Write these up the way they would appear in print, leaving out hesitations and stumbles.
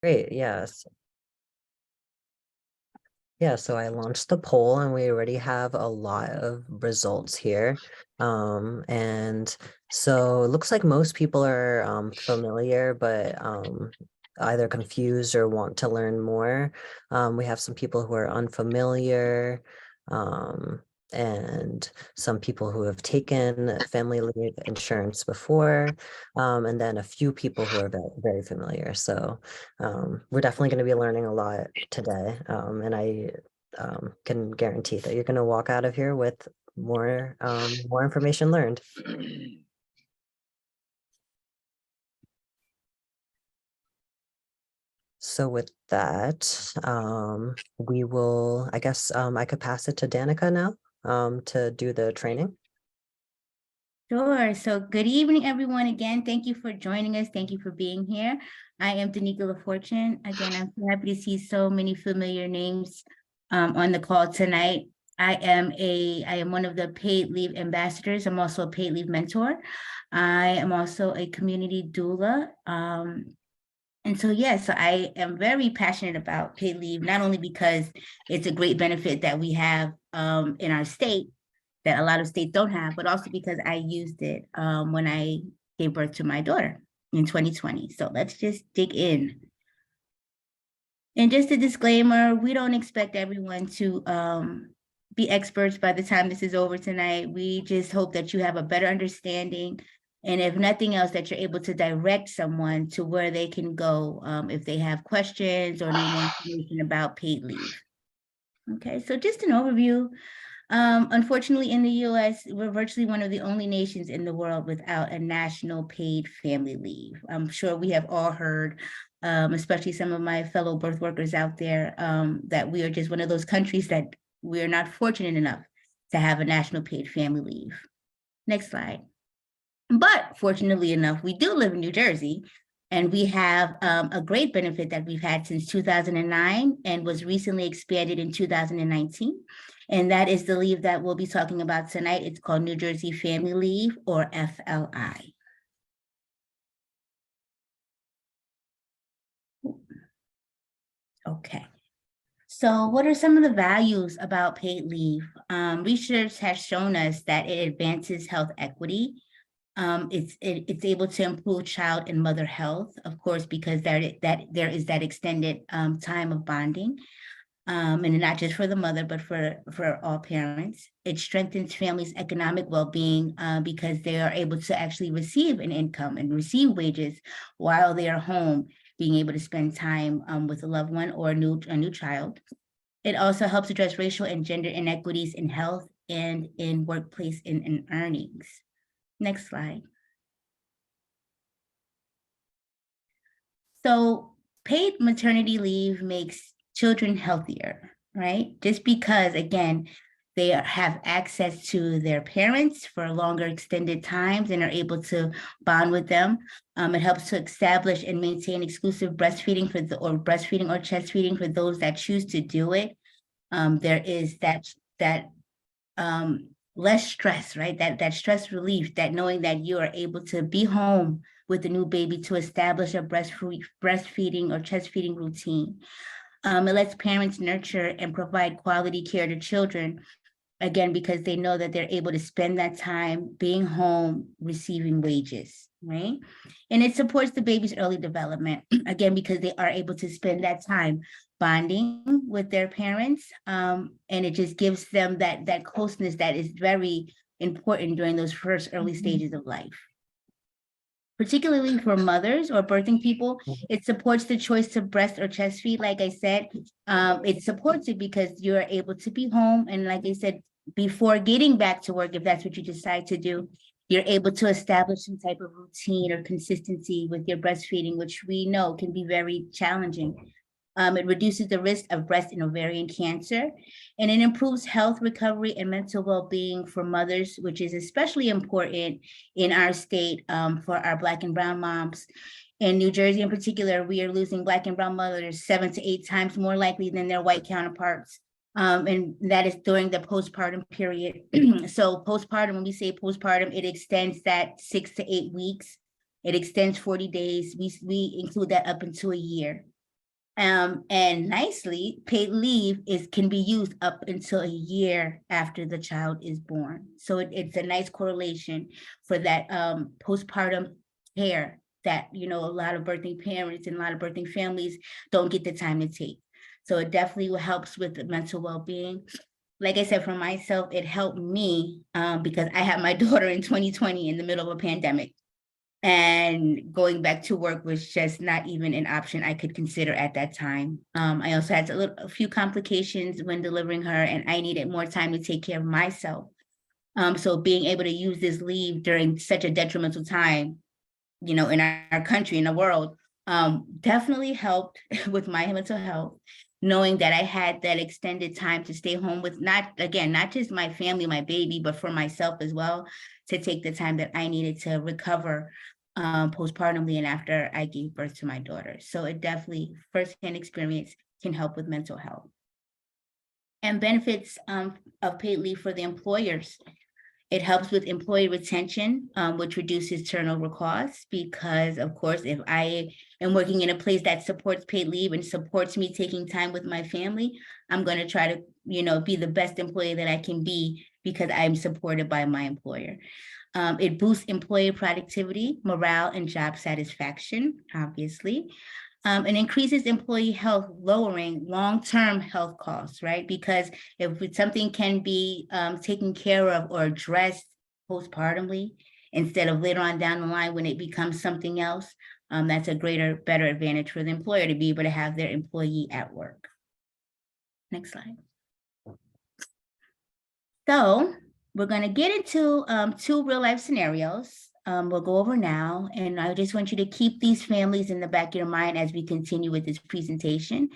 Great. Yes. Yeah, so I launched the poll and we already have a lot of results here. And so it looks like most people are familiar, but either confused or want to learn more. We have some people who are unfamiliar, um, and some people who have taken family leave insurance before, and then a few people who are very familiar. So we're definitely going to be learning a lot today. And I can guarantee that you're going to walk out of here with more information learned. So with that, we will, I guess, I could pass it to Danica now, to do the training. Sure. So good evening, everyone. Again, thank you for joining us. Thank you for being here. I am Danica LaFortune. Again, I'm so happy to see so many familiar names on the call tonight. I am one of the paid leave ambassadors. I'm also a paid leave mentor. I am also a community doula. And so, yes, I am very passionate about paid leave, not only because it's a great benefit that we have in our state, that a lot of states don't have, but also because I used it when I gave birth to my daughter in 2020. So let's just dig in. And just a disclaimer, we don't expect everyone to be experts by the time this is over tonight. We just hope that you have a better understanding. And if nothing else, that you're able to direct someone to where they can go if they have questions or need more information about paid leave. Okay, so just an overview. Unfortunately, in the US, we're virtually one of the only nations in the world without a national paid family leave. I'm sure we have all heard, especially some of my fellow birth workers out there, that we are just one of those countries that we are not fortunate enough to have a national paid family leave. Next slide. But fortunately enough, we do live in New Jersey, and we have a great benefit that we've had since 2009 and was recently expanded in 2019. And that is the leave that we'll be talking about tonight. It's called New Jersey Family Leave, or FLI. Okay. So what are some of the values about paid leave? Research has shown us that it advances health equity. It's able to improve child and mother health, of course, because there is that extended time of bonding, and not just for the mother, but for all parents. It strengthens families' economic well-being because they are able to actually receive an income and receive wages while they are home, being able to spend time with a loved one or a new child. It also helps address racial and gender inequities in health and in workplace and in earnings. Next slide. So paid maternity leave makes children healthier, right? Just because, again, they have access to their parents for longer extended times and are able to bond with them. It helps to establish and maintain exclusive breastfeeding or breastfeeding or chest feeding for those that choose to do it. There is that less stress, right? That stress relief, that knowing that you are able to be home with the new baby to establish a breastfeeding or chest feeding routine. It lets parents nurture and provide quality care to children, again, because they know that they're able to spend that time being home, receiving wages, right? And it supports the baby's early development, again, because they are able to spend that time bonding with their parents. And it just gives them that closeness that is very important during those first early stages of life. Particularly for mothers or birthing people, it supports the choice to breast or chest feed. Like I said, it supports it because you're able to be home. And like I said, before getting back to work, if that's what you decide to do, you're able to establish some type of routine or consistency with your breastfeeding, which we know can be very challenging. It reduces the risk of breast and ovarian cancer, and it improves health recovery and mental well-being for mothers, which is especially important in our state for our Black and Brown moms. In New Jersey in particular, we are losing Black and Brown mothers 7 to 8 times more likely than their white counterparts. And that is during the postpartum period. So postpartum, when we say postpartum, it extends that 6 to 8 weeks. It extends 40 days. We include that up into a year. And nicely, paid leave can be used up until a year after the child is born. So it's a nice correlation for that postpartum care that a lot of birthing parents and a lot of birthing families don't get the time to take. So it definitely helps with the mental well-being. Like I said, for myself, it helped me because I had my daughter in 2020 in the middle of a pandemic. And going back to work was just not even an option I could consider at that time. I also had a few complications when delivering her, and I needed more time to take care of myself. So being able to use this leave during such a detrimental time, in our country, in the world, definitely helped with my mental health, knowing that I had that extended time to stay home with not just my family, my baby, but for myself as well, to take the time that I needed to recover postpartumly and after I gave birth to my daughter. So it definitely, firsthand experience can help with mental health. And benefits of paid leave for the employers. It helps with employee retention, which reduces turnover costs because, of course, if I am working in a place that supports paid leave and supports me taking time with my family, I'm going to try to, be the best employee that I can be because I'm supported by my employer. It boosts employee productivity, morale, and job satisfaction, obviously. And increases employee health, lowering long-term health costs, right? Because if something can be taken care of or addressed postpartumly, instead of later on down the line when it becomes something else, that's a better advantage for the employer to be able to have their employee at work. Next slide. So we're going to get into 2 real life scenarios. We'll go over now, and I just want you to keep these families in the back of your mind as we continue with this presentation,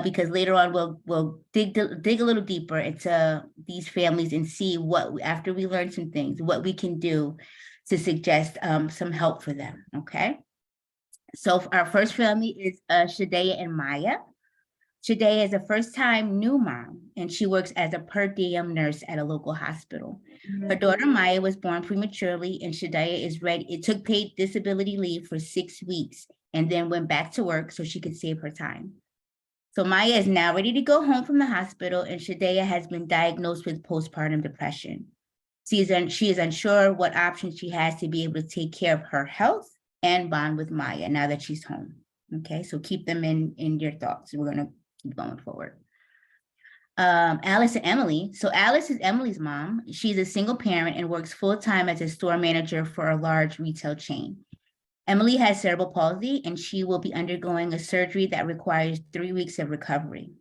because later on we'll dig a little deeper into these families and see what, after we learn some things, what we can do to suggest some help for them. Okay. So our first family is Shadea and Maya. Shadea is a first-time new mom, and she works as a per diem nurse at a local hospital. Her daughter Maya was born prematurely, and Shadea is ready. It took paid disability leave for 6 weeks and then went back to work so she could save her time. So Maya is now ready to go home from the hospital, and Shadea has been diagnosed with postpartum depression. She is unsure what options she has to be able to take care of her health and bond with Maya now that she's home. Okay, so keep them in your thoughts. We're going to keep going forward. Alice and Emily. So Alice is Emily's mom. She's a single parent and works full-time as a store manager for a large retail chain. Emily has cerebral palsy, and she will be undergoing a surgery that requires 3 weeks of recovery.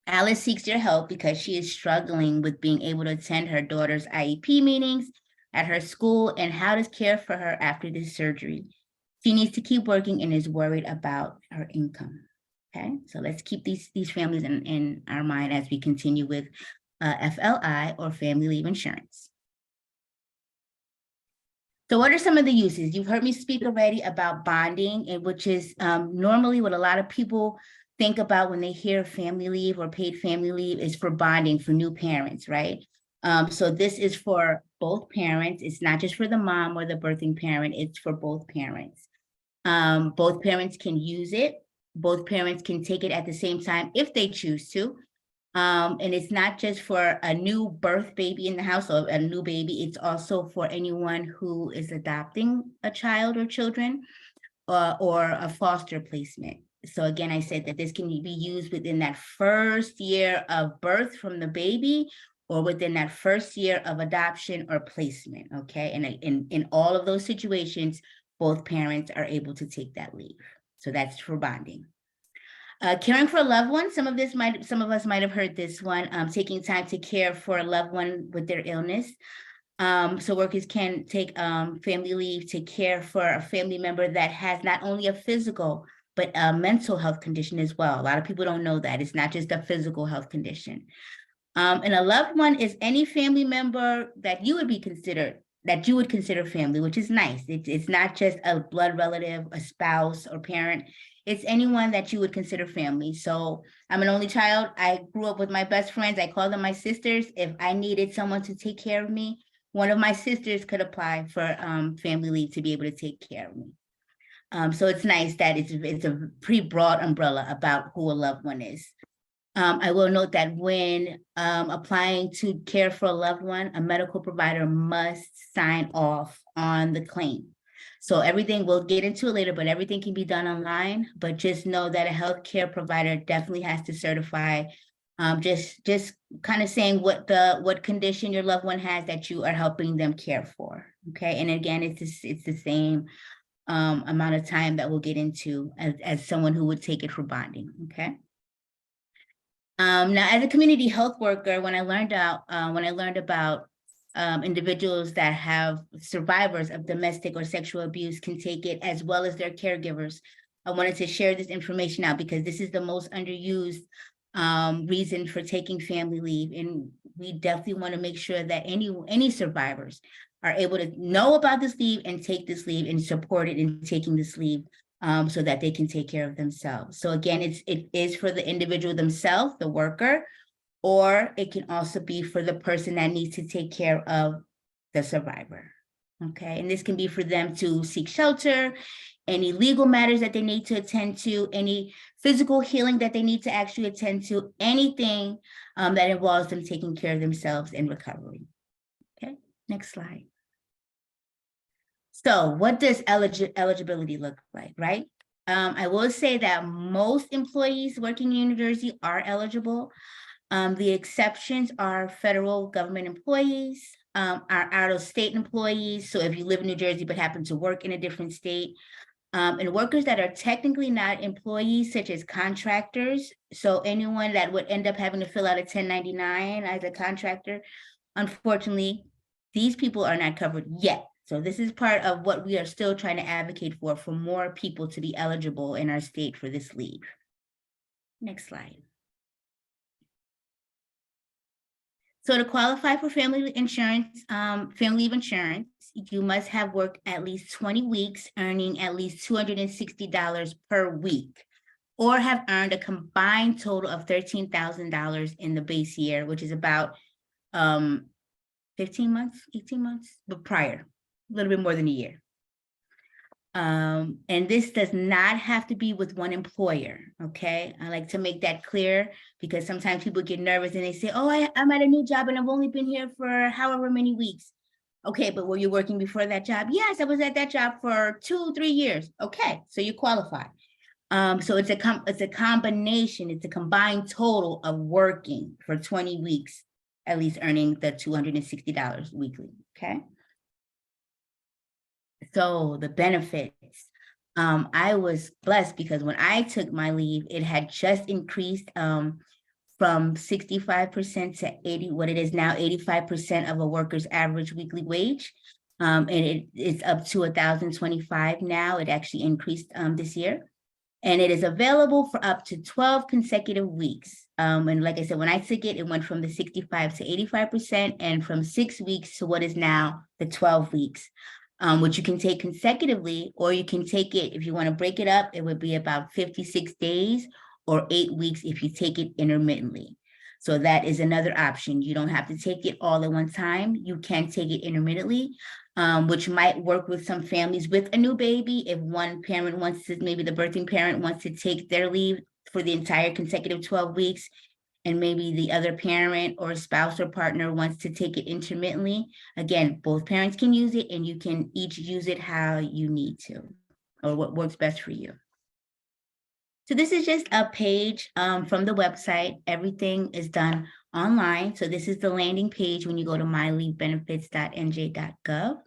Alice seeks your help because she is struggling with being able to attend her daughter's IEP meetings at her school and how to care for her after this surgery. She needs to keep working and is worried about her income. Okay, so let's keep these families in our mind as we continue with FLI, or family leave insurance. So what are some of the uses? You've heard me speak already about bonding, and which is normally what a lot of people think about when they hear family leave or paid family leave is for bonding for new parents, right? So this is for both parents. It's not just for the mom or the birthing parent, it's for both parents. Both parents can use it. Both parents can take it at the same time if they choose to. And it's not just for a new birth baby in the house or a new baby, it's also for anyone who is adopting a child or children, or a foster placement. So again, I said that this can be used within that first year of birth from the baby, or within that first year of adoption or placement, okay? And in all of those situations, both parents are able to take that leave. So that's for bonding. Caring for a loved one. Some of us might have heard this one, taking time to care for a loved one with their illness. So workers can take family leave to care for a family member that has not only a physical, but a mental health condition as well. A lot of people don't know that. It's not just a physical health condition. And a loved one is any family member that you would consider family, which is nice. It's not just a blood relative, a spouse, or parent. It's anyone that you would consider family. So I'm an only child. I grew up with my best friends. I call them my sisters. If I needed someone to take care of me, one of my sisters could apply for family leave to be able to take care of me. So it's nice that it's a pretty broad umbrella about who a loved one is. I will note that when applying to care for a loved one, a medical provider must sign off on the claim. So everything, we'll get into it later, but everything can be done online. But just know that a healthcare provider definitely has to certify. Just kind of saying what condition your loved one has that you are helping them care for. Okay, and again, it's the same amount of time that we'll get into as someone who would take it for bonding. Okay. Now, as a community health worker, when I learned about individuals that have survivors of domestic or sexual abuse can take it as well as their caregivers, I wanted to share this information out because this is the most underused reason for taking family leave, and we definitely want to make sure that any survivors are able to know about this leave and take this leave and support it in taking this leave so that they can take care of themselves. So again, it is for the individual themselves, the worker, or it can also be for the person that needs to take care of the survivor. Okay, and this can be for them to seek shelter, any legal matters that they need to attend to, any physical healing that they need to actually attend to, anything that involves them taking care of themselves in recovery. Okay, next slide. So what does eligibility look like, right? I will say that most employees working in New Jersey are eligible. The exceptions are federal government employees, our out-of-state employees. So if you live in New Jersey but happen to work in a different state, and workers that are technically not employees, such as contractors. So anyone that would end up having to fill out a 1099 as a contractor, unfortunately, these people are not covered yet. So this is part of what we are still trying to advocate for more people to be eligible in our state for this leave. Next slide. So to qualify for family insurance, family leave insurance, you must have worked at least 20 weeks, earning at least $260 per week, or have earned a combined total of $13,000 in the base year, which is about 15 months, 18 months, but prior, a little bit more than a year. And this does not have to be with one employer, okay? I like to make that clear because sometimes people get nervous and they say, oh, I'm at a new job and I've only been here for however many weeks. Okay, but were you working before that job? Yes, I was at that job for 2-3 years. Okay, so you qualify. So it's a combination, it's a combined total of working for 20 weeks, at least earning the $260 weekly, okay? So the benefits, I was blessed because when I took my leave, it had just increased from 65% to 80, what it is now, 85% of a worker's average weekly wage. And it's up to 1,025 now. It actually increased this year. And it is available for up to 12 consecutive weeks. And like I said, when I took it, it went from the 65 to 85% and from 6 weeks to what is now the 12 weeks. Which you can take consecutively, or you can take it, if you want to break it up, it would be about 56 days or 8 weeks if you take it intermittently. So that is another option. You don't have to take it all at one time. You can take it intermittently, which might work with some families with a new baby. If one parent wants to, maybe the birthing parent wants to take their leave for the entire consecutive 12 weeks, and maybe the other parent or spouse or partner wants to take it intermittently. Again, both parents can use it and you can each use it how you need to, or what works best for you. So this is just a page from the website. Everything is done online. So this is the landing page when you go to myleavebenefits.nj.gov.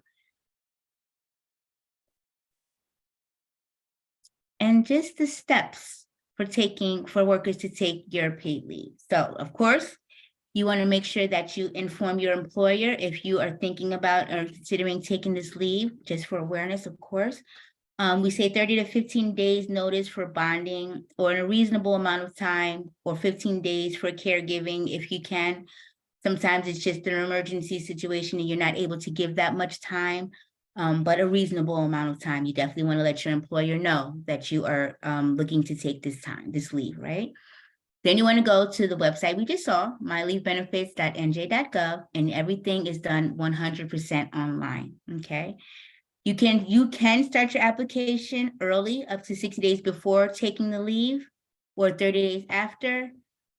And just the steps for workers to take your paid leave. So of course, you want to make sure that you inform your employer if you are thinking about or considering taking this leave, just for awareness, of course. We say 30 to 15 days notice for bonding, or in a reasonable amount of time, or 15 days for caregiving if you can. Sometimes it's just an emergency situation and you're not able to give that much time, but a reasonable amount of time. You definitely want to let your employer know that you are looking to take this leave, right? Then you want to go to the website we just saw, myleavebenefits.nj.gov, and everything is done 100% online, okay? You can start your application early, up to 60 days before taking the leave, or 30 days after.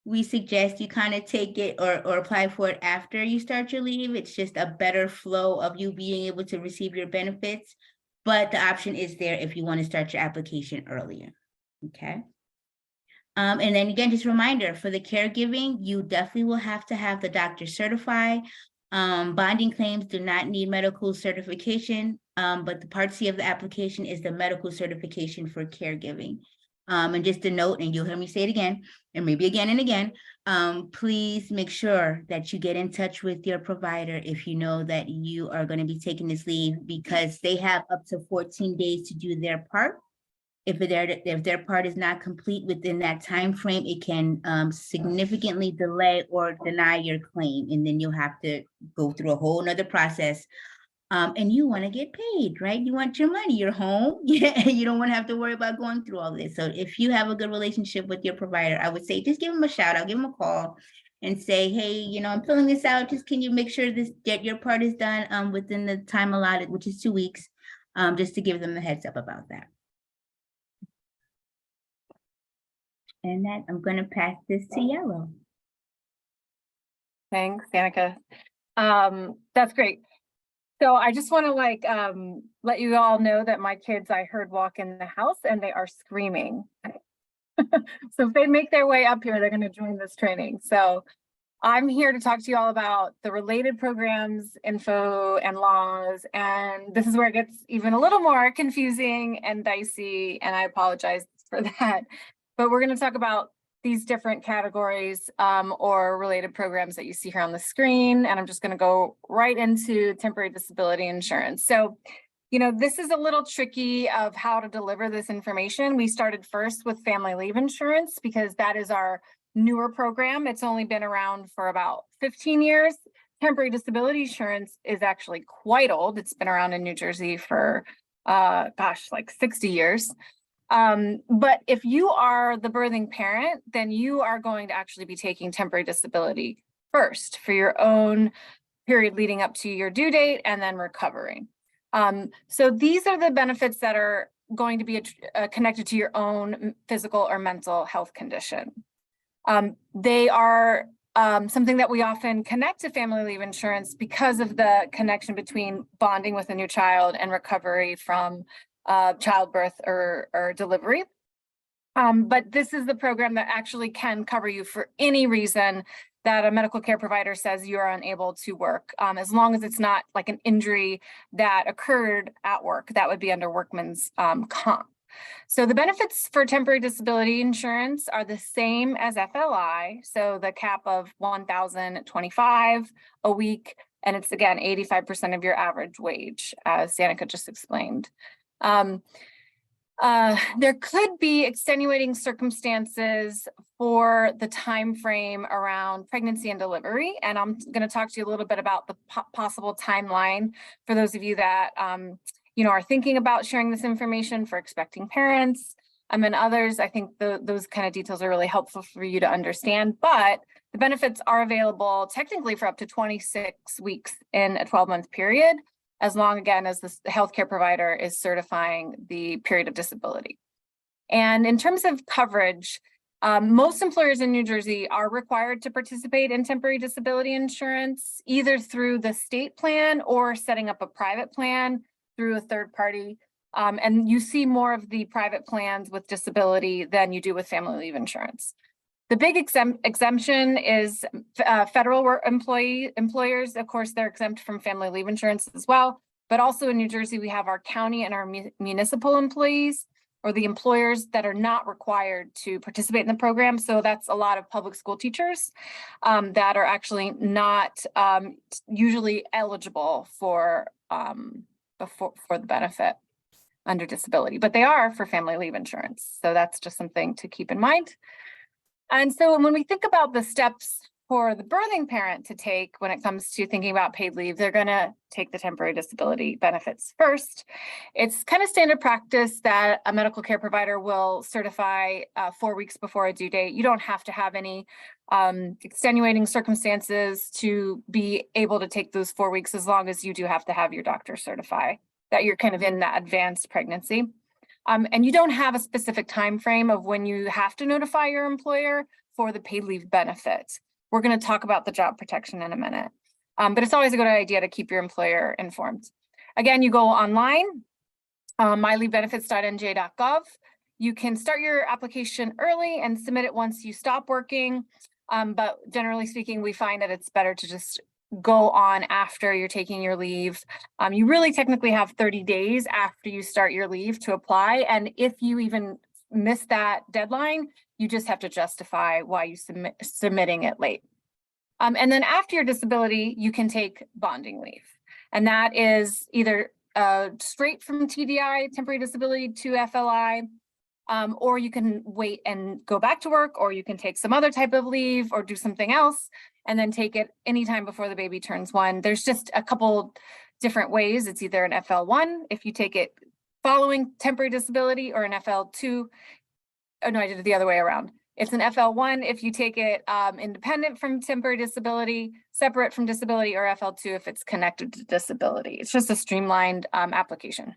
We suggest you kind of take it or apply for it after you start your leave. It's just a better flow of you being able to receive your benefits. But the option is there if you want to start your application earlier. Okay. And then again, just a reminder for the caregiving, you definitely will have to have the doctor certify. Bonding claims do not need medical certification, but the Part C of the application is the medical certification for caregiving. And just a note, and you'll hear me say it again, and maybe again and again, please make sure that you get in touch with your provider if you know that you are going to be taking this leave, because they have up to 14 days to do their part. If their part is not complete within that time frame, it can significantly delay or deny your claim, and then you'll have to go through a whole nother process. And you want to get paid, right? You want your money. You're home. Yeah, you don't want to have to worry about going through all this. So if you have a good relationship with your provider, I would say just give them a shout out, give them a call, and say, hey, I'm filling this out. Just can you make sure that your part is done within the time allotted, which is 2 weeks, just to give them the heads up about that. And that I'm going to pass this to Yellow. Thanks, Danica. That's great. So I just want to let you all know that my kids, I heard walk in the house and they are screaming. So if they make their way up here, they're going to join this training. So I'm here to talk to you all about the related programs, info, and laws. And this is where it gets even a little more confusing and dicey, and I apologize for that. But we're going to talk about these different categories or related programs that you see here on the screen. And I'm just going to go right into temporary disability insurance. So, this is a little tricky of how to deliver this information. We started first with family leave insurance because that is our newer program. It's only been around for about 15 years. Temporary disability insurance is actually quite old. It's been around in New Jersey for, like 60 years. But if you are the birthing parent, then you are going to actually be taking temporary disability first for your own period leading up to your due date and then recovering. So these are the benefits that are going to be connected to your own physical or mental health condition. They are something that we often connect to family leave insurance because of the connection between bonding with a new child and recovery from childbirth or delivery. But this is the program that actually can cover you for any reason that a medical care provider says you are unable to work, as long as it's not like an injury that occurred at work. That would be under workman's comp. So the benefits for temporary disability insurance are the same as FLI. So the cap of $1,025 a week, and it's again 85% of your average wage, as Danica just explained. There could be extenuating circumstances for the time frame around pregnancy and delivery, and I'm going to talk to you a little bit about the possible timeline for those of you that are thinking about sharing this information for expecting parents. And others, I think those kind of details are really helpful for you to understand. But the benefits are available technically for up to 26 weeks in a 12-month period, as long, again, as the healthcare provider is certifying the period of disability. And in terms of coverage, most employers in New Jersey are required to participate in temporary disability insurance, either through the state plan or setting up a private plan through a third party. And you see more of the private plans with disability than you do with family leave insurance. The big exemption is federal employers. Of course, they're exempt from family leave insurance as well. But also in New Jersey, we have our county and our municipal employees, or the employers that are not required to participate in the program. So that's a lot of public school teachers that are actually not usually eligible for the benefit under disability, but they are for family leave insurance. So that's just something to keep in mind. And so when we think about the steps for the birthing parent to take when it comes to thinking about paid leave, they're going to take the temporary disability benefits first. It's kind of standard practice that a medical care provider will certify 4 weeks before a due date. You don't have to have any extenuating circumstances to be able to take those 4 weeks, as long as you do have to have your doctor certify that you're kind of in that advanced pregnancy. And you don't have a specific time frame of when you have to notify your employer for the paid leave benefit. We're going to talk about the job protection in a minute, but it's always a good idea to keep your employer informed. Again, you go online, myleavebenefits.nj.gov. You can start your application early and submit it once you stop working. But generally speaking, we find that it's better to just go on after you're taking your leave. You really technically have 30 days after you start your leave to apply. And if you even miss that deadline, you just have to justify why you submitting it late. And then after your disability, you can take bonding leave. And that is either straight from TDI, temporary disability, to FLI, or you can wait and go back to work, or you can take some other type of leave or do something else and then take it anytime before the baby turns 1. There's just a couple different ways. It's either an FL1 if you take it following temporary disability, or an FL2. Oh no, I did it the other way around. It's an FL1 if you take it independent from temporary disability, separate from disability, or FL2 if it's connected to disability. It's just a streamlined application.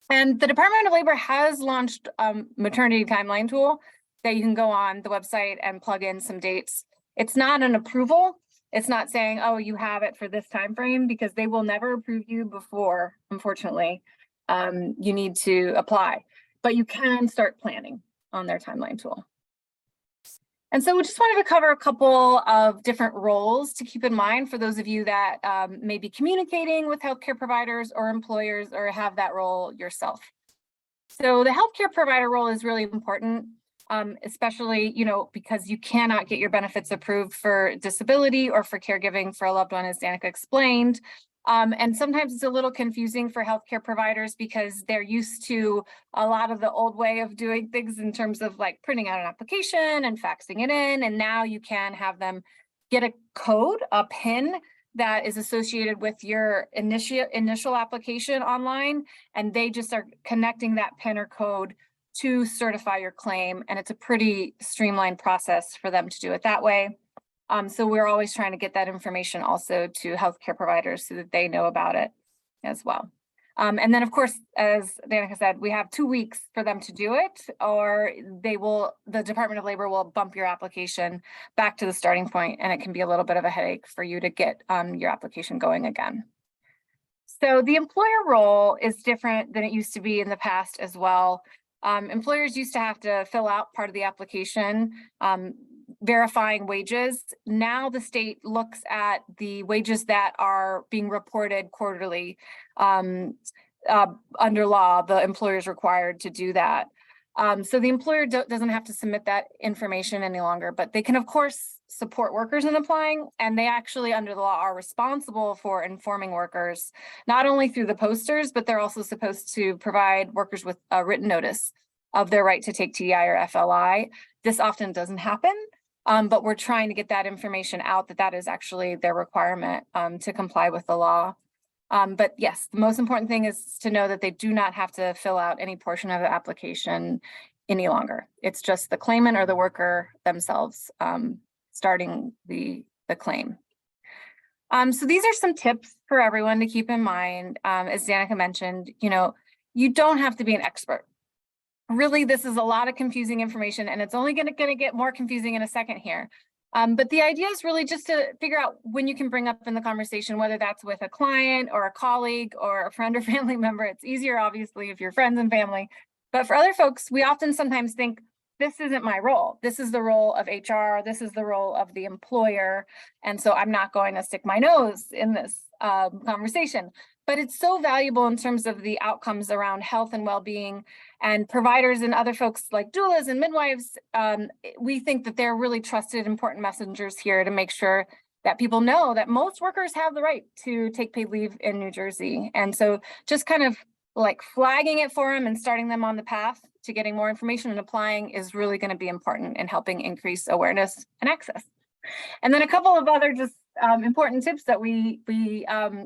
And the Department of Labor has launched a maternity timeline tool that you can go on the website and plug in some dates. It's not an approval. It's not saying, oh, you have it for this time frame, because they will never approve you before, unfortunately, you need to apply. But you can start planning on their timeline tool. And so we just wanted to cover a couple of different roles to keep in mind for those of you that may be communicating with healthcare providers or employers, or have that role yourself. So the healthcare provider role is really important, especially, because you cannot get your benefits approved for disability or for caregiving for a loved one, as Danica explained. And sometimes it's a little confusing for healthcare providers because they're used to a lot of the old way of doing things in terms of like printing out an application and faxing it in. And now you can have them get a code, a PIN that is associated with your initial application online. And they just are connecting that PIN or code to certify your claim. And it's a pretty streamlined process for them to do it that way. So we're always trying to get that information also to healthcare providers so that they know about it as well. And then, of course, as Danica said, we have 2 weeks for them to do it, or the Department of Labor will bump your application back to the starting point, and it can be a little bit of a headache for you to get your application going again. So the employer role is different than it used to be in the past as well. Employers used to have to fill out part of the application, verifying wages. Now the state looks at the wages that are being reported quarterly. Under law, the employer is required to do that. So the employer doesn't have to submit that information any longer, but they can, of course, support workers in applying, and they actually, under the law, are responsible for informing workers, not only through the posters, but they're also supposed to provide workers with a written notice of their right to take TDI or FLI. This often doesn't happen, but we're trying to get that information out that is actually their requirement to comply with the law. But yes, the most important thing is to know that they do not have to fill out any portion of the application any longer. It's just the claimant or the worker themselves starting the claim. So these are some tips for everyone to keep in mind. As Danica mentioned, you don't have to be an expert. Really, this is a lot of confusing information, and it's only going to get more confusing in a second here. But the idea is really just to figure out when you can bring up in the conversation, whether that's with a client or a colleague or a friend or family member. It's easier, obviously, if you're friends and family. But for other folks, we often sometimes think, this isn't my role. This is the role of HR. This is the role of the employer. And so I'm not going to stick my nose in this conversation. But it's so valuable in terms of the outcomes around health and well-being, and providers and other folks like doulas and midwives. We think that they're really trusted, important messengers here to make sure that people know that most workers have the right to take paid leave in New Jersey. And so just kind of like flagging it for them and starting them on the path to getting more information and applying is really going to be important in helping increase awareness and access. And then a couple of other just important tips that we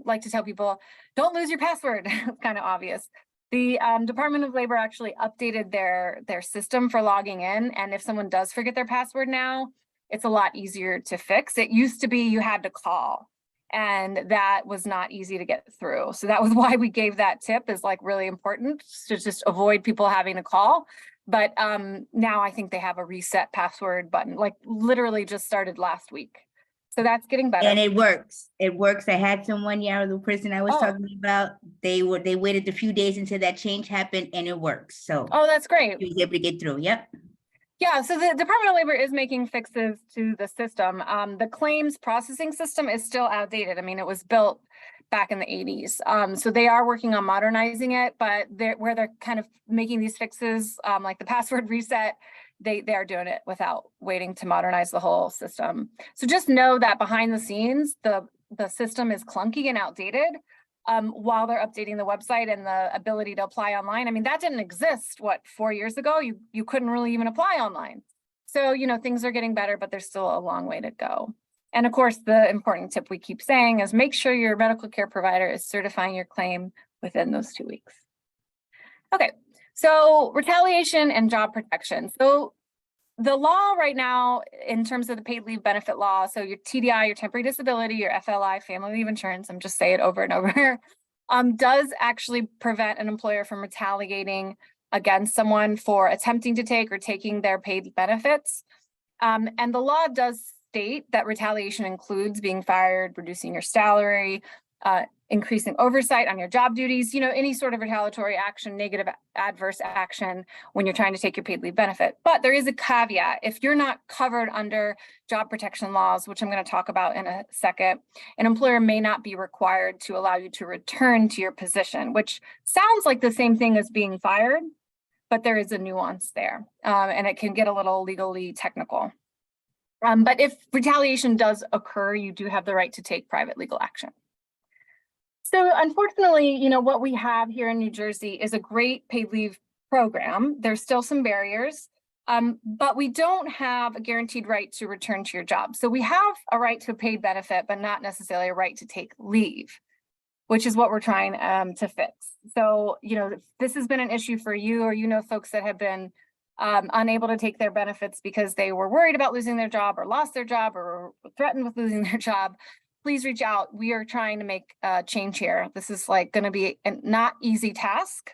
like to tell people: don't lose your password. It's kind of obvious. The Department of Labor actually updated their system for logging in. And if someone does forget their password now, it's a lot easier to fix. It used to be you had to call And that was not easy to get through. So that was why we gave that tip, is like really important to just avoid people having to call. But now I think they have a reset password button, like literally just started last week. So that's getting better. And it works. It works. I had someone, yeah, the person I was Oh. talking about, they waited a few days until that change happened, and it works. So Oh, that's great. he was able to get through. Yep. Yeah, so the Department of Labor is making fixes to the system. The claims processing system is still outdated. I mean, it was built back in the 80s. So they are working on modernizing it, but where they're kind of making these fixes, like the password reset, they are doing it without waiting to modernize the whole system. So just know that behind the scenes, the system is clunky and outdated. While they're updating the website and the ability to apply online. I mean, that didn't exist, what, 4 years ago? You couldn't really even apply online. So, you know, things are getting better, but there's still a long way to go. And of course, the important tip we keep saying is make sure your medical care provider is certifying your claim within those 2 weeks. Okay, so retaliation and job protection. So the law right now, in terms of the paid leave benefit law, so your TDI, your temporary disability, your FLI, family leave insurance, I'm just saying it over and over, does actually prevent an employer from retaliating against someone for attempting to take or taking their paid benefits. And the law does state that retaliation includes being fired, reducing your salary, increasing oversight on your job duties, you know, any sort of retaliatory action, negative adverse action when you're trying to take your paid leave benefit. But there is a caveat. If you're not covered under job protection laws, which I'm going to talk about in a second, an employer may not be required to allow you to return to your position, which sounds like the same thing as being fired, but there is a nuance there, and it can get a little legally technical. But if retaliation does occur, you do have the right to take private legal action. So unfortunately, you know, what we have here in New Jersey is a great paid leave program. There's still some barriers, but we don't have a guaranteed right to return to your job. So we have a right to a paid benefit, but not necessarily a right to take leave, which is what we're trying to fix. So, you know, if this has been an issue for you, or you know folks that have been unable to take their benefits because they were worried about losing their job or lost their job or threatened with losing their job, please reach out. We are trying to make a change here. This is like going to be a not easy task,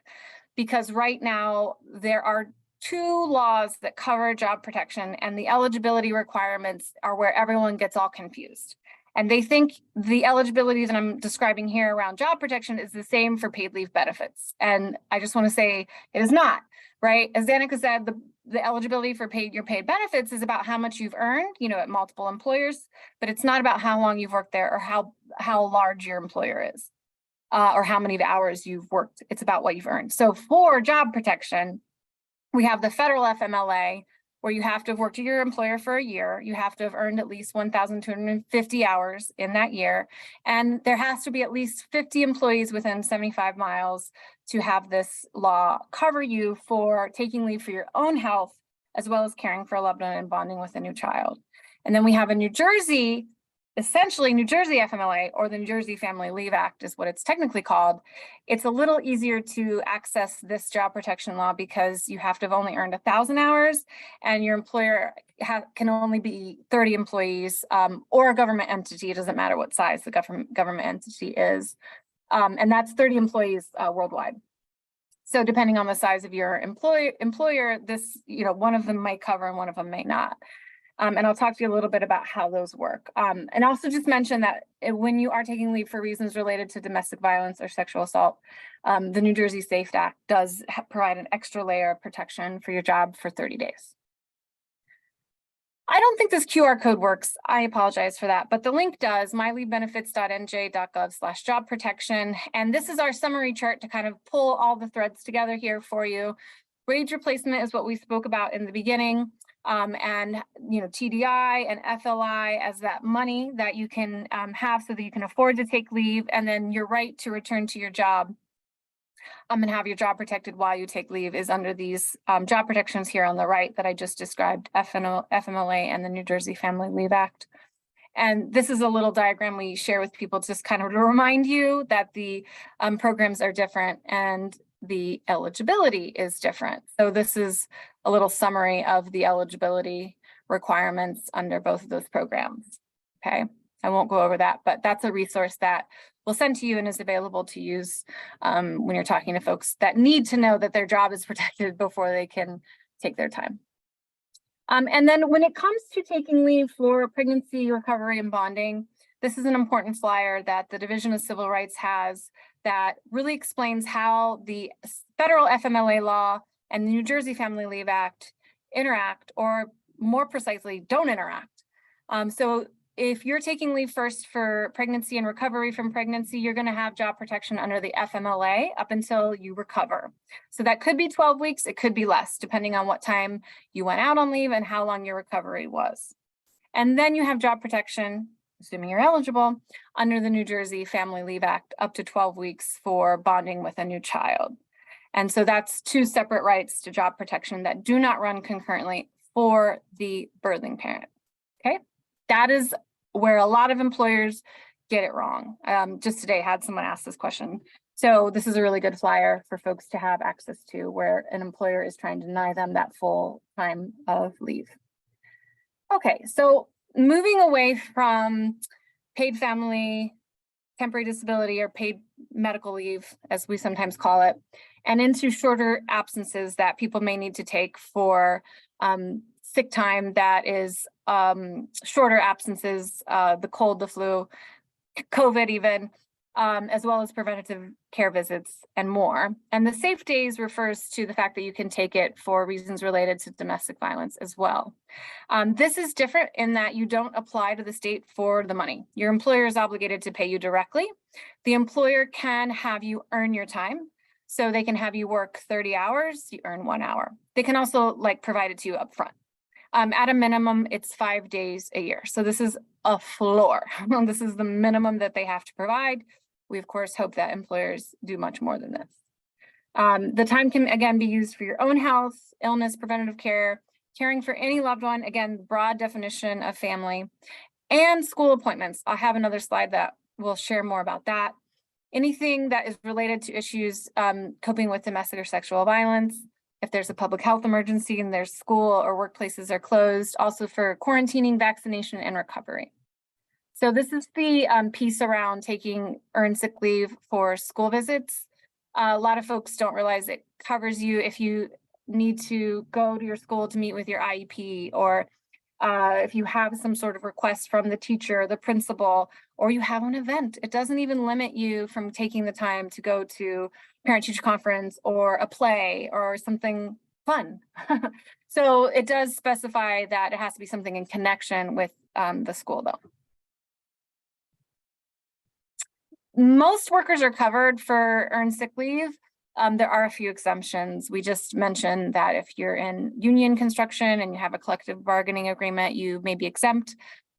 because right now there are 2 laws that cover job protection, and the eligibility requirements are where everyone gets all confused. And they think the eligibility that I'm describing here around job protection is the same for paid leave benefits. And I just want to say it is not, right? As Danica said, the eligibility for your paid benefits is about how much you've earned, you know, at multiple employers, but it's not about how long you've worked there or how large your employer is, or how many hours you've worked. It's about what you've earned. So for job protection, we have the federal FMLA, where you have to have worked at your employer for a year. You have to have earned at least 1,250 hours in that year. And there has to be at least 50 employees within 75 miles to have this law cover you for taking leave for your own health, as well as caring for a loved one and bonding with a new child. And then we have a New Jersey, essentially New Jersey FMLA, or the New Jersey Family Leave Act is what it's technically called. It's a little easier to access this job protection law because you have to have only earned 1,000 hours, and your employer can only be 30 employees, or a government entity. It doesn't matter what size the government entity is. And that's 30 employees worldwide. So depending on the size of your employer, this, you know, one of them might cover and one of them may not. And I'll talk to you a little bit about how those work. And also just mention that when you are taking leave for reasons related to domestic violence or sexual assault, the New Jersey SAFE Act does provide an extra layer of protection for your job for 30 days. I don't think this QR code works. I apologize for that, but the link does, myleavebenefits.nj.gov/job protection. And this is our summary chart to kind of pull all the threads together here for you. Wage replacement is what we spoke about in the beginning. And, you know, TDI and FLI as that money that you can have so that you can afford to take leave, and then your right to return to your job and have your job protected while you take leave is under these job protections here on the right that I just described, FMLA and the New Jersey Family Leave Act. And this is a little diagram we share with people just kind of to remind you that the programs are different and the eligibility is different. So this is a little summary of the eligibility requirements under both of those programs. Okay. I won't go over that, but that's a resource that we'll send to you and is available to use when you're talking to folks that need to know that their job is protected before they can take their time. And then when it comes to taking leave for pregnancy, recovery, and bonding, this is an important flyer that the Division of Civil Rights has that really explains how the federal FMLA law and the New Jersey Family Leave Act interact, or more precisely, don't interact. So if you're taking leave first for pregnancy and recovery from pregnancy, you're going to have job protection under the FMLA up until you recover. So that could be 12 weeks, it could be less, depending on what time you went out on leave and how long your recovery was. And then you have job protection, assuming you're eligible, under the New Jersey Family Leave Act, up to 12 weeks for bonding with a new child. And so that's two separate rights to job protection that do not run concurrently for the birthing parent. Okay, that is where a lot of employers get it wrong. Just today had someone ask this question. So this is a really good flyer for folks to have access to, where an employer is trying to deny them that full time of leave. Okay, so moving away from paid family, temporary disability, or paid medical leave, as we sometimes call it, and into shorter absences that people may need to take for sick time that is shorter absences, the cold, the flu, COVID even, as well as preventative care visits and more. And the safe days refers to the fact that you can take it for reasons related to domestic violence as well. This is different in that you don't apply to the state for the money. Your employer is obligated to pay you directly. The employer can have you earn your time. So they can have you work 30 hours, you earn 1 hour. They can also provide it to you up front. At a minimum, it's 5 days a year. So this is a floor. This is the minimum that they have to provide. We, of course, hope that employers do much more than this. The time can, again, be used for your own health, illness, preventative care, caring for any loved one, again, broad definition of family, and school appointments. I'll have another slide that will share more about that. Anything that is related to issues coping with domestic or sexual violence, if there's a public health emergency and their school or workplaces are closed, also for quarantining, vaccination, and recovery. So this is the piece around taking earned sick leave for school visits. A lot of folks don't realize it covers you if you need to go to your school to meet with your IEP, or if you have some sort of request from the teacher, the principal, or you have an event. It doesn't even limit you from taking the time to go to parent-teacher conference or a play or something fun. So it does specify that it has to be something in connection with the school though. Most workers are covered for earned sick leave. There are a few exemptions. We just mentioned that if you're in union construction and you have a collective bargaining agreement, you may be exempt.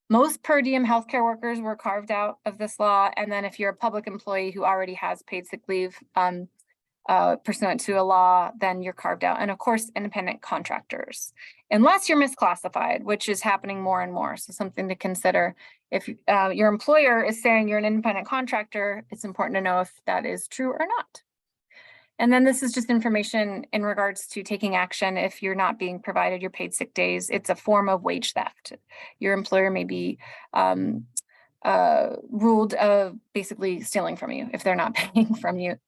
Most per diem healthcare workers were carved out of this law. And then if you're a public employee who already has paid sick leave pursuant to a law, then you're carved out. And of course, independent contractors, unless you're misclassified, which is happening more and more. So something to consider. If your employer is saying you're an independent contractor, it's important to know if that is true or not. And then this is just information in regards to taking action if you're not being provided your paid sick days. It's a form of wage theft. Your employer may be ruled of basically stealing from you if they're not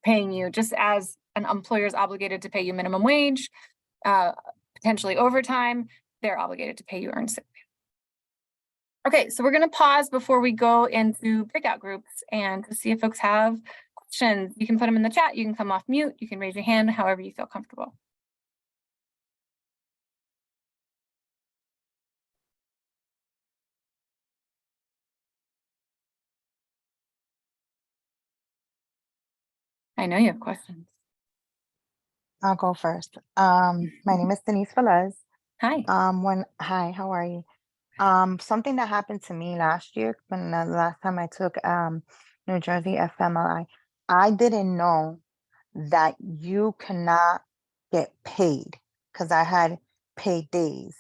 paying you, just as an employer is obligated to pay you minimum wage, potentially overtime, they're obligated to pay you earned sick. Okay, so we're going to pause before we go into breakout groups and to see if folks have questions. You can put them in the chat, you can come off mute, you can raise your hand, however you feel comfortable. I know you have questions. I'll go first. My name is Denise Velez. Hi. Hi, how are you? Something that happened to me last year when the last time I took New Jersey FMLI, I didn't know that you cannot get paid because I had paid days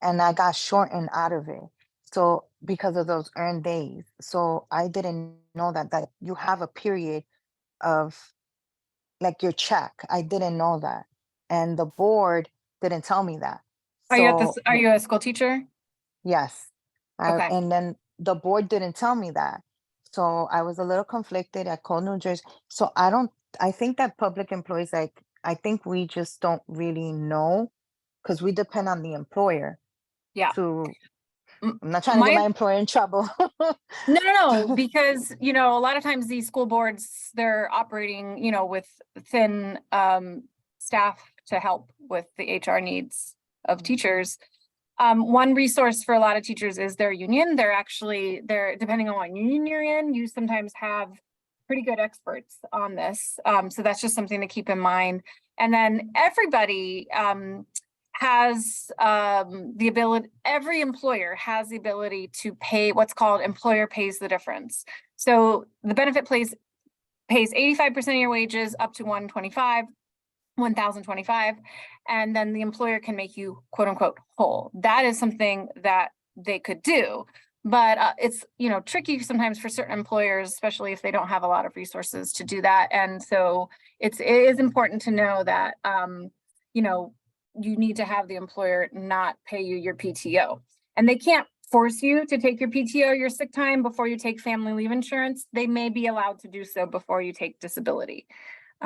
and I got shortened out of it. So because of those earned days. So I didn't know that you have a period of like your check. I didn't know that. And the board didn't tell me that. Are you So are you a school teacher? yes. Okay. And then the board didn't tell me that. So I was a little conflicted. I called New Jersey. So I think that public employees, like, I think we just don't really know because we depend on the employer Yeah. to, M- I'm not trying to get My my employer in trouble. No, because, a lot of times these school boards, they're operating, with thin staff to help with the HR needs of teachers. One resource for a lot of teachers is their union. They're depending on what union you're in, you sometimes have pretty good experts on this. So that's just something to keep in mind. And then everybody has the ability, every employer has the ability to pay what's called employer pays the difference. So the benefit pays 85% of your wages up to 1,025, and then the employer can make you quote unquote whole. That is something that they could do. But it's, tricky sometimes for certain employers, especially if they don't have a lot of resources to do that. And so it is important to know that, you need to have the employer not pay you your PTO. And they can't force you to take your PTO, your sick time before you take family leave insurance. They may be allowed to do so before you take disability,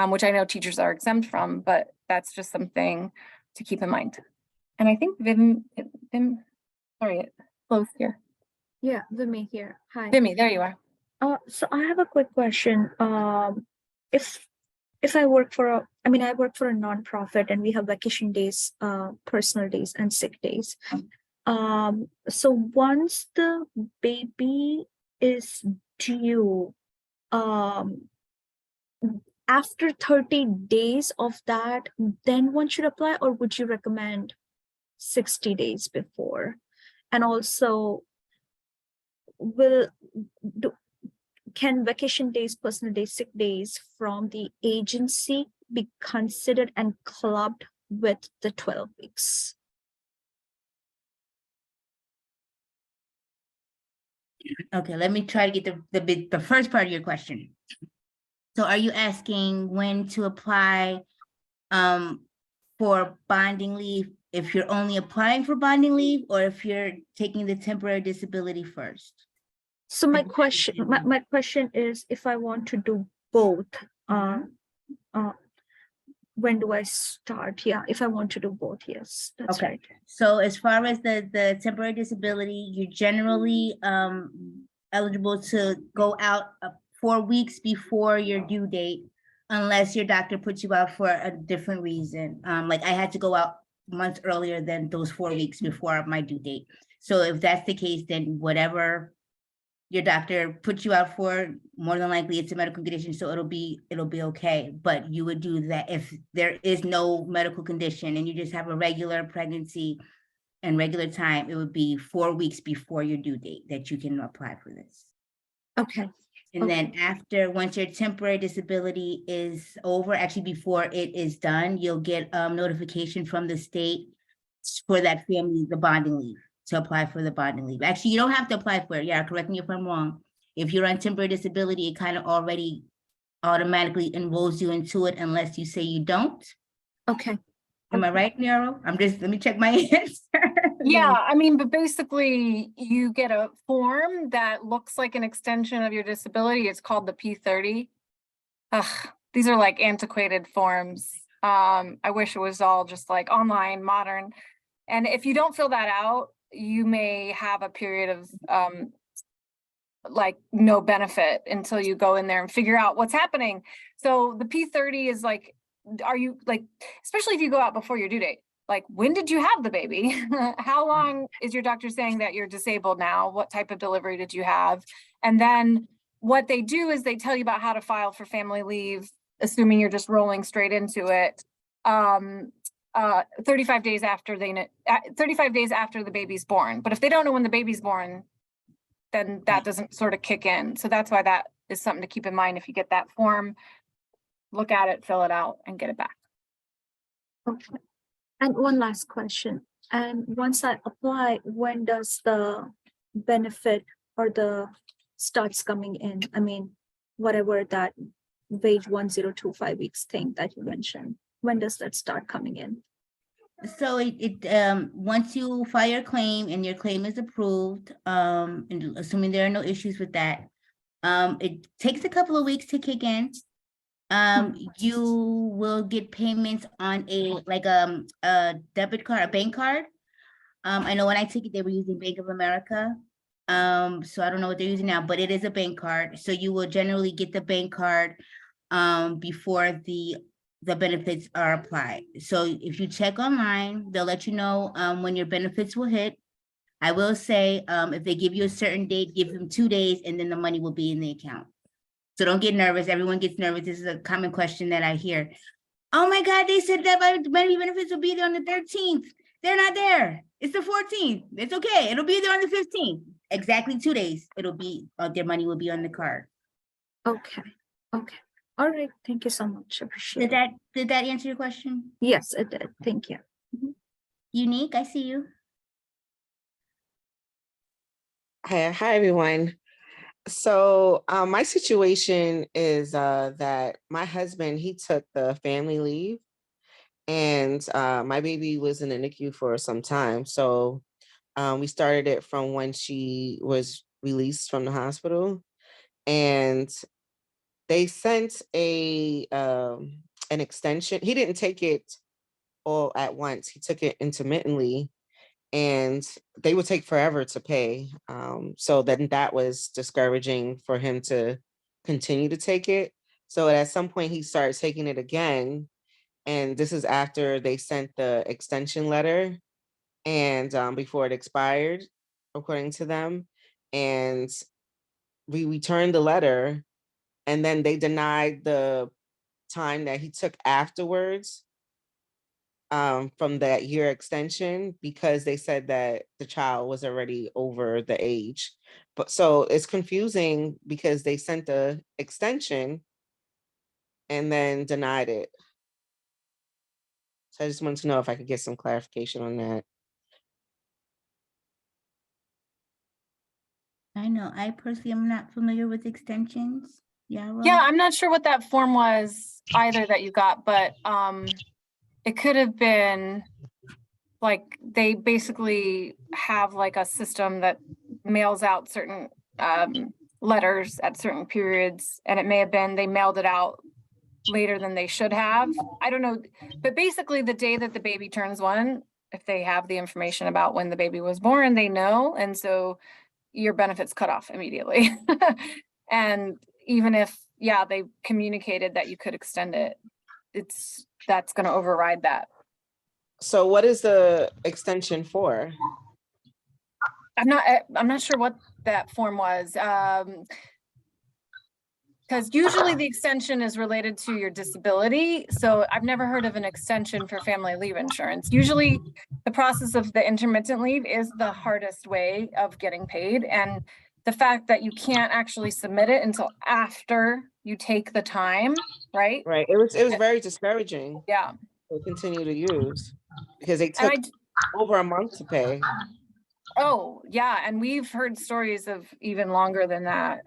which I know teachers are exempt from, but that's just something to keep in mind. And I think Vim, sorry, it closed here. Yeah, Vimy here. Hi. Vimy, there you are. So I have a quick question. If I work for I work for a nonprofit and we have vacation days, personal days, and sick days. So once the baby is due, after 30 days of that, then one should apply, or would you recommend 60 days before? And also, can vacation days, personal days, sick days from the agency be considered and clubbed with the 12 weeks? Okay, let me try to get the first part of your question. So are you asking when to apply for bonding leave, if you're only applying for bonding leave, or if you're taking the temporary disability first? So my question is, if I want to do both, when do I start? Yeah, if I want to do both, yes, that's Okay. right. So as far as the temporary disability, you're generally eligible to go out 4 weeks before your due date, unless your doctor puts you out for a different reason. Like I had to go out months earlier than those 4 weeks before my due date. So if that's the case, then whatever your doctor puts you out for, more than likely it's a medical condition, so it'll be okay. But you would do that if there is no medical condition and you just have a regular pregnancy and regular time, it would be 4 weeks before your due date that you can apply for this. Okay. And then once your temporary disability is over, actually before it is done, you'll get notification from the state for that family, the bonding leave, to apply for the bonding leave. Actually, you don't have to apply for it. Yeah, correct me if I'm wrong. If you're on temporary disability, it kind of already automatically enrolls you into it unless you say you don't. Okay. Am I right, Nero? Let me check my answer. Yeah, but basically you get a form that looks like an extension of your disability. It's called the P30. These are like antiquated forms. I wish it was all just like online, modern. And if you don't fill that out, you may have a period of like no benefit until you go in there and figure out what's happening. So the P30 is like, are you like, especially if you go out before your due date, like when did you have the baby? How long is your doctor saying that you're disabled now? What type of delivery did you have? And then what they do is they tell you about how to file for family leave, assuming you're just rolling straight into it. 35 days after 35 days after the baby's born. But if they don't know when the baby's born, then that doesn't sort of kick in. So that's why that is something to keep in mind. If you get that form, look at it, fill it out, and get it back. Okay. And one last question. And once I apply, when does the benefit or the starts coming in? Whatever that wage 1025 weeks thing that you mentioned, when does that start coming in? So once you file your claim and your claim is approved, and assuming there are no issues with that, it takes a couple of weeks to kick in. You will get payments on a debit card, a bank card. I know when I took it, they were using Bank of America. So I don't know what they're using now, but it is a bank card. So you will generally get the bank card before the benefits are applied. So if you check online, they'll let you know when your benefits will hit. I will say, if they give you a certain date, give them 2 days and then the money will be in the account. So don't get nervous. Everyone gets nervous. This is a common question that I hear. Oh my God, they said that my benefits will be there on the 13th. They're not there. It's the 14th. It's okay. It'll be there on the 15th. Exactly 2 days. It'll be, their money will be on the card. Okay. Okay. All right. Thank you so much. Appreciate it. Did that answer your question? Yes, it did. Thank you. Unique, I see you. Hi everyone. So my situation is that my husband, he took the family leave, and my baby was in the NICU for some time. So we started it from when she was released from the hospital, and they sent an extension. He didn't take it all at once. He took it intermittently, and they would take forever to pay. So then that was discouraging for him to continue to take it. So at some point he started taking it again. And this is after they sent the extension letter, and before it expired, according to them. And we returned the letter, and then they denied the time that he took afterwards from that year extension, because they said that the child was already over the age. But so it's confusing because they sent the extension and then denied it. So I just wanted to know if I could get some clarification on that. I know. I personally am not familiar with extensions. Yeah. Yeah, I'm not sure what that form was either that you got, but it could have been like they basically have like a system that mails out certain letters at certain periods, and it may have been they mailed it out later than they should have. I don't know, but basically the day that the baby turns 1, if they have the information about when the baby was born, they know, and so your benefits cut off immediately. And even if, yeah, they communicated that you could extend it, that's going to override that. So what is the extension for? I'm not sure what that form was. Because usually the extension is related to your disability. So I've never heard of an extension for family leave insurance. Usually the process of the intermittent leave is the hardest way of getting paid. And the fact that you can't actually submit it until after you take the time, right? Right. It was very discouraging Yeah. to continue to use, because they And took over a month to pay. oh, yeah. And we've heard stories of even longer than that.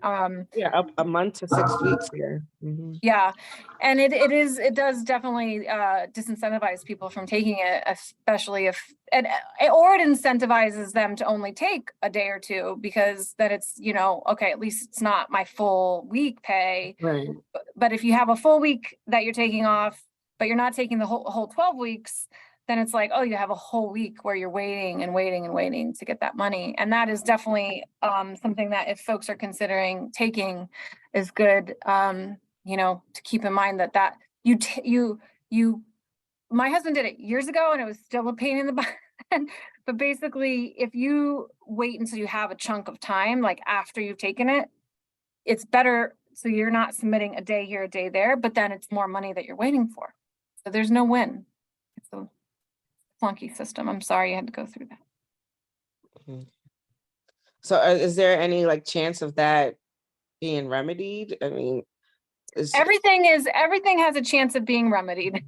Yeah, up a month to 6 weeks here. Mhm. Yeah, and it does definitely disincentivize people from taking it, especially if or it incentivizes them to only take a day or two, because then it's, okay, at least it's not my full week pay. Right. But if you have a full week that you're taking off, but you're not taking the whole 12 weeks, then it's like, oh, you have a whole week where you're waiting and waiting and waiting to get that money. And that is definitely something that if folks are considering taking is good, to keep in mind that my husband did it years ago and it was still a pain in the butt. But basically, if you wait until you have a chunk of time, like after you've taken it, it's better. So you're not submitting a day here, a day there, but then it's more money that you're waiting for. So there's no win. It's a flunky system. I'm sorry you had to go through that. Mhm. So is there any chance of that being remedied? I mean, Everything has a chance of being remedied.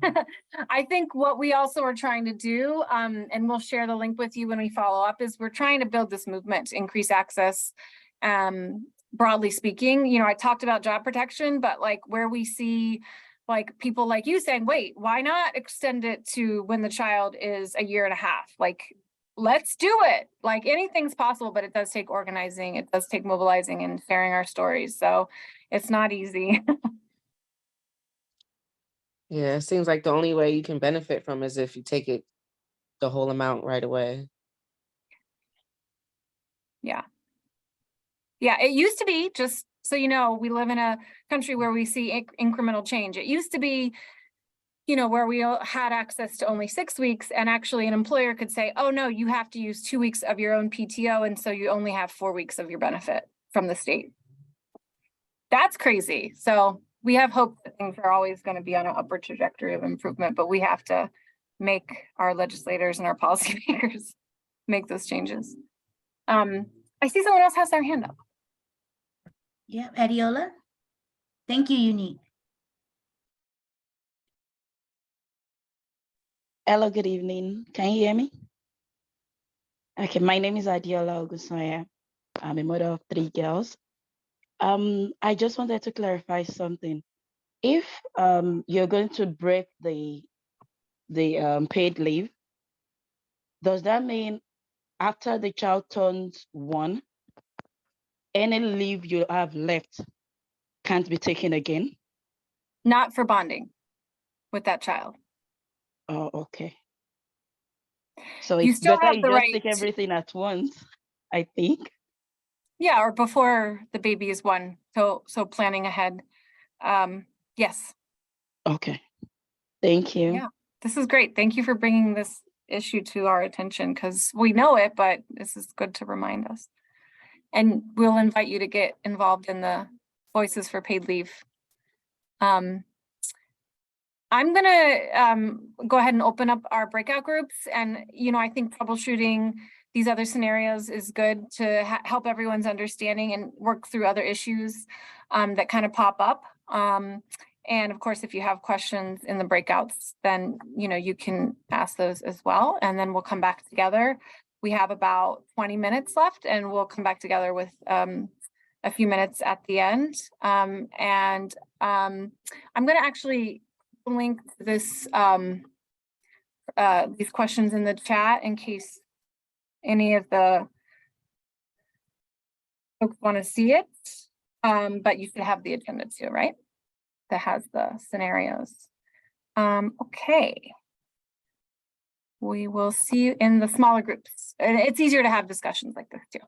I think what we also are trying to do, and we'll share the link with you when we follow up, is we're trying to build this movement to increase access. Broadly speaking, I talked about job protection, but where we see like people like you saying, wait, why not extend it to when the child is a year and a half? Like, let's do it. Like anything's possible, but it does take organizing. It does take mobilizing and sharing our stories. So it's not easy. Yeah, it seems like the only way you can benefit from is if you take it the whole amount right away. Yeah. Yeah, it used to be, just so you know, we live in a country where we see incremental change. It used to be, you know, where we all had access to only 6 weeks, and actually an employer could say, oh no, you have to use 2 weeks of your own PTO, and so you only have 4 weeks of your benefit from the state. That's crazy. So we have hope that things are always going to be on an upward trajectory of improvement, but we have to make our legislators and our policymakers make those changes. I see someone else has their hand up. Yeah, Adiola. Thank you, Unique. Hello, good evening. Can you hear me? Okay, my name is Adiola Ogunsanya. I'm a mother of 3 girls. I just wanted to clarify something. If you're going to break the paid leave, does that mean after the child turns 1, any leave you have left can't be taken again? Not for bonding with that child. Oh, okay. So You it's still better have you the just right take to- everything at once, I think. Yeah, or before the baby is 1. So planning ahead. Yes. Okay, thank you. Yeah, this is great. Thank you for bringing this issue to our attention, because we know it, but this is good to remind us. And we'll invite you to get involved in the Voices for Paid Leave. I'm gonna go ahead and open up our breakout groups, and I think troubleshooting these other scenarios is good to help everyone's understanding and work through other issues that kind of pop up. And of course, if you have questions in the breakouts, then you can ask those as well, and then we'll come back together. We have about 20 minutes left, and we'll come back together with a few minutes at the end. I'm going to actually link this these questions in the chat in case any of the folks want to see it. But you should have the agenda too, right? That has the scenarios. Okay. We will see you in the smaller groups. And it's easier to have discussions like this too.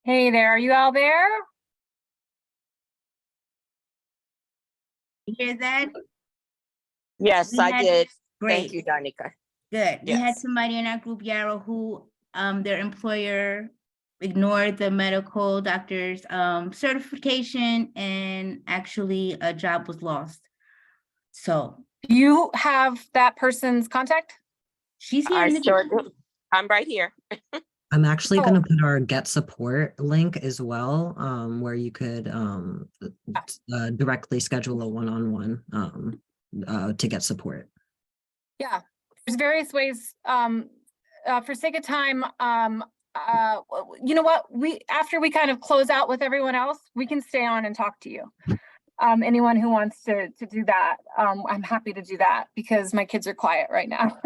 Hey there, are you all there? You hear that? Yes, We I had- did. Great. Thank you, Danica. Good. We had Yes. somebody in our group, Yarrow, who their employer ignored the medical doctor's certification, and actually a job was lost. So Do you have that person's contact? she's here I in the sure group. do. I'm right here. I'm actually Oh. going to put our get support link as well, where you could directly schedule a one-on-one to get support. Yeah, there's various ways. For sake of time, you know what? After we kind of close out with everyone else, we can stay on and talk to you. Anyone who wants to do that, I'm happy to do that because my kids are quiet right now.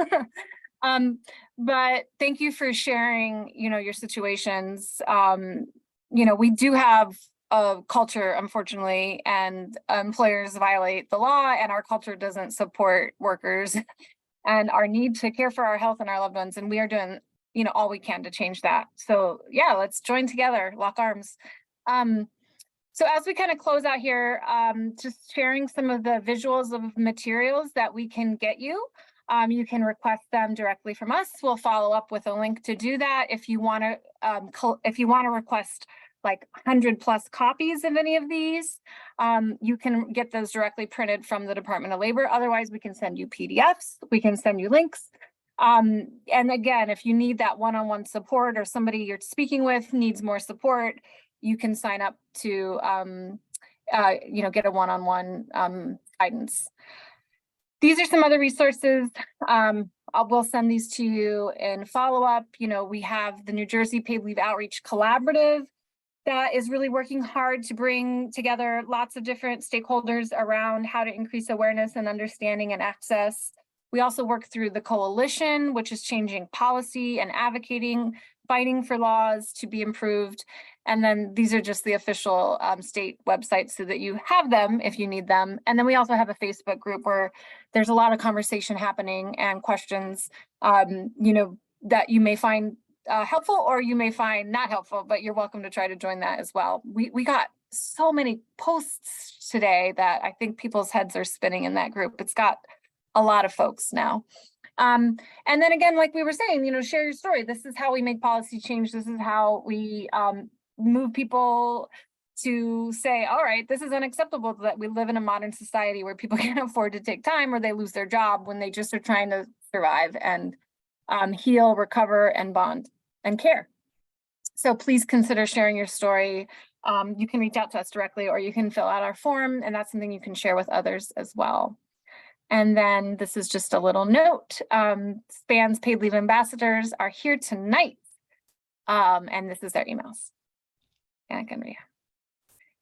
But thank you for sharing, your situations. We do have a culture, unfortunately, and employers violate the law, and our culture doesn't support workers and our need to care for our health and our loved ones. And we are doing, all we can to change that. So yeah, let's join together, lock arms. So as we kind of close out here, just sharing some of the visuals of materials that we can get you. You can request them directly from us. We'll follow up with a link to do that. If you want to request like 100+ copies of any of these, you can get those directly printed from the Department of Labor. Otherwise, we can send you PDFs, we can send you links. And again, if you need that one-on-one support, or somebody you're speaking with needs more support, you can sign up to get a one-on-one guidance. These are some other resources. We'll send these to you in follow-up. We have the New Jersey Paid Leave Outreach Collaborative that is really working hard to bring together lots of different stakeholders around how to increase awareness and understanding and access. We also work through the coalition, which is changing policy and advocating, fighting for laws to be improved. And then these are just the official state websites so that you have them if you need them. And then we also have a Facebook group where there's a lot of conversation happening and questions, that you may find helpful or you may find not helpful, but you're welcome to try to join that as well. We got so many posts today that I think people's heads are spinning in that group. It's got a lot of folks now. And then again, like we were saying, share your story. This is how we make policy change. This is how we move people to say, all right, this is unacceptable that we live in a modern society where people can't afford to take time or they lose their job when they just are trying to survive and heal, recover, and bond and care. So please consider sharing your story. You can reach out to us directly, or you can fill out our form, and that's something you can share with others as well. And then this is just a little note. SPAN's Paid Leave Ambassadors are here tonight. And this is their emails. And I can read.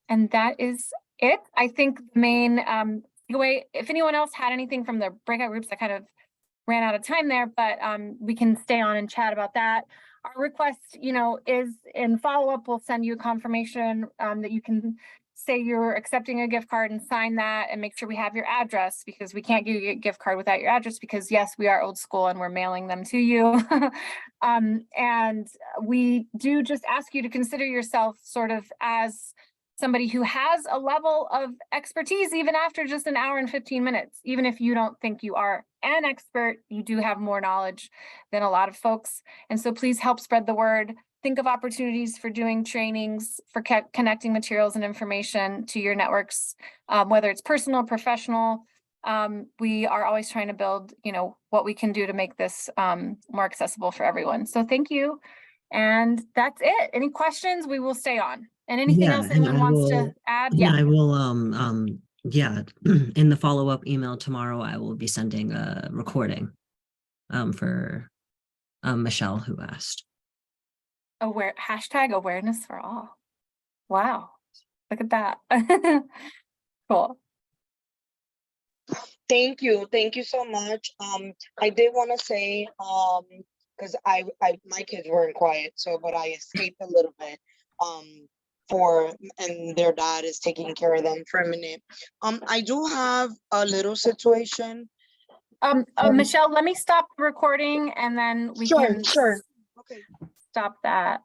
And that is it. I think the main takeaway, if anyone else had anything from the breakout groups, I kind of ran out of time there, but we can stay on and chat about that. Our request, is in follow-up, we'll send you a confirmation that you can say you're accepting a gift card and sign that, and make sure we have your address, because we can't give you a gift card without your address, because yes, we are old school and we're mailing them to you. And we do just ask you to consider yourself sort of as somebody who has a level of expertise, even after just an hour and 15 minutes. Even if you don't think you are an expert, you do have more knowledge than a lot of folks. And so please help spread the word. Think of opportunities for doing trainings, for connecting materials and information to your networks, whether it's personal, professional. We are always trying to build, what we can do to make this more accessible for everyone. So thank you. And that's it. Any questions? We will stay on. And anything else anyone wants to add? Yeah, I will, in the follow-up email tomorrow, I will be sending a recording for Michelle, who asked. Hashtag awareness for all. Wow. Look at that. Cool. Thank you so much. I did want to say, because my kids weren't quiet, but I escaped a little bit. And their dad is taking care of them for a minute. I do have a little situation. Michelle, let me stop the recording and then we can Sure. Okay. stop that.